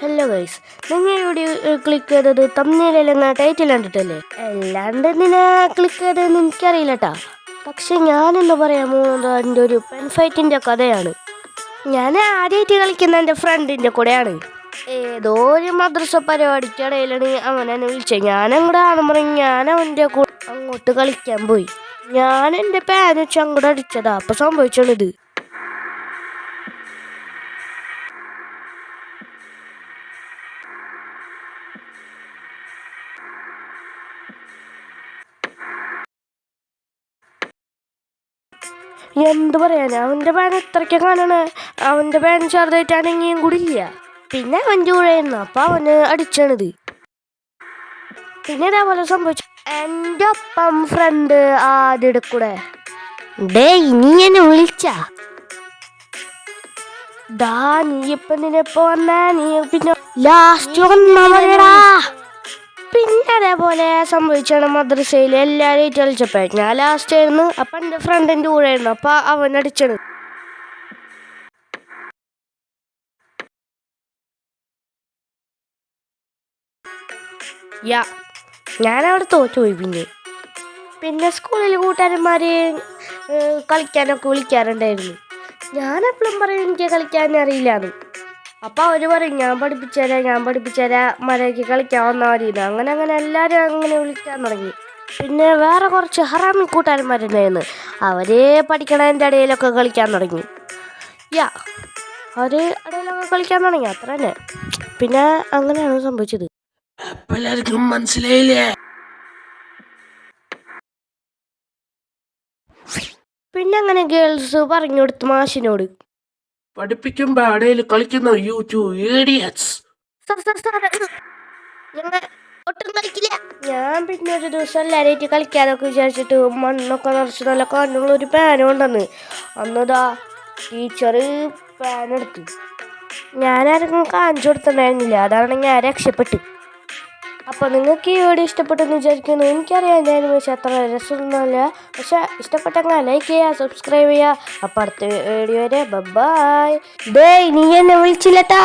Hello guys, നിങ്ങൾ video click ചെയ്തത് തമ്മിലെന്ന title കണ്ടിട്ടല്ലേ? അല്ലാണ്ട് എന്തിനാ ക്ലിക്ക് ചെയ്തതെന്ന് എനിക്കറിയില്ല കേട്ടാ. പക്ഷെ ഞാനെന്ന് പറയാൻ പോകുന്നത് എൻ്റെ ഒരു പെൻ ഫൈറ്റിൻ്റെ കഥയാണ്. ഞാൻ ആദ്യമായിട്ട് കളിക്കുന്ന എൻ്റെ ഫ്രണ്ടിൻ്റെ കൂടെയാണ്. ഏതോ ഒരു മദ്രസ പരിപാടിക്കിടയിലാണ് അവൻ എന്നെ വിളിച്ചത്. ഞാനങ്ങോട്ട് ആണെന്ന് പറഞ്ഞ് ഞാൻ അവൻ്റെ കൂടെ അങ്ങോട്ട് കളിക്കാൻ പോയി. ഞാൻ എൻ്റെ പാൻ വെച്ച് അങ്ങോട്ട് അടിച്ചതാ. അപ്പം സംഭവിച്ചത് എന്ത് പറയാൻ, അവൻ്റെ പാൻ എത്രയ്ക്ക് കാണണേ. അവൻ്റെ പാൻ ചെറുതായിട്ടാണെങ്കിലും കൂടി ഇല്ല. പിന്നെ അവൻ്റെ കൂടെ ആയിരുന്നു, അപ്പം അവന് അടിച്ചണത്. പിന്നെ ഇതേപോലെ സംഭവിച്ചു എൻ്റെ ഒപ്പം ഫ്രണ്ട് ആദ്യയുടെ കൂടെ. ഡേ നീ എന്നെ വിളിച്ചാ? ദാ നീ ഇപ്പം നിനെപ്പോ വന്നാ നീ പിന്നെ ലാസ്റ്റ് വന്നവരടാ. പിന്നെ അതേപോലെ സംഭവിച്ചാണ് മദ്രസയിൽ എല്ലാവരും കളിച്ചപ്പോൾ ഞാൻ ലാസ്റ്റ് ആയിരുന്നു. അപ്പം എൻ്റെ ഫ്രണ്ടിൻ്റെ കൂടെ ആയിരുന്നു, അപ്പം അവൻ അടിച്ചത്. ഞാനവിടെ തോറ്റുപോയി. പിന്നെ സ്കൂളിൽ കൂട്ടുകാരന്മാർ കളിക്കാനൊക്കെ വിളിക്കാറുണ്ടായിരുന്നു. ഞാനെപ്പോഴും പറയും എനിക്ക് കളിക്കാൻ അറിയില്ലാന്ന്. അപ്പോൾ അവർ പറയും ഞാൻ പഠിപ്പിച്ചുതരാം മര്യാദയ്ക്ക് കളിക്കാൻ വന്നാൽ മതിയെന്ന്. അങ്ങനെ എല്ലാവരും അങ്ങനെ വിളിക്കാൻ തുടങ്ങി. പിന്നെ വേറെ കുറച്ച് ഹറാമി കൂട്ടുകാരന്മാരുണ്ടായിരുന്നു. അവർ പഠിക്കണതിൻ്റെ ഇടയിലൊക്കെ കളിക്കാൻ തുടങ്ങി. അവർ ഇടയിലൊക്കെ കളിക്കാൻ തുടങ്ങി, അത്ര തന്നെ. പിന്നെ അങ്ങനെയാണ് സംഭവിച്ചത്. എല്ലാവർക്കും മനസ്സിലായില്ലേ? പിന്നെ അങ്ങനെ ഗേൾസ് പറഞ്ഞു കൊടുത്തു മാഷിനോട്, പഠിപ്പിക്കുമ്പോ ഇടയിൽ കളിക്കുന്ന ഒട്ടും കളിക്കില്ല. ഞാൻ പിന്നെ ഒരു ദിവസം എല്ലാവരായിട്ട് കളിക്കാനൊക്കെ വിചാരിച്ചിട്ട് മണ്ണൊക്കെ നിറച്ച് നല്ല കണ്ണുള്ള ഒരു പാൻ കൊണ്ടുവന്ന്. അന്നതാ ടീച്ചർ പാൻ എടുത്തു. ഞാനാർക്കും കാണിച്ചു കൊടുത്തിട്ടുണ്ടായിരുന്നില്ല. അതാണ് ഞാൻ രക്ഷപ്പെട്ടു. അപ്പോൾ നിങ്ങൾക്ക് ഈ വീഡിയോ ഇഷ്ടപ്പെട്ടെന്ന് വിചാരിക്കുന്നു. എനിക്കറിയാം ഞാൻ പക്ഷേ അത്ര രസമൊന്നുമല്ല. പക്ഷെ ഇഷ്ടപ്പെട്ടെങ്കിൽ ലൈക്ക് ചെയ്യുക, സബ്സ്ക്രൈബ് ചെയ്യുക. അപ്പോൾ അടുത്ത വീഡിയോ വരെ ബൈ. ഡേയ് നീ എന്നെ വിളിച്ചില്ലട്ടാ.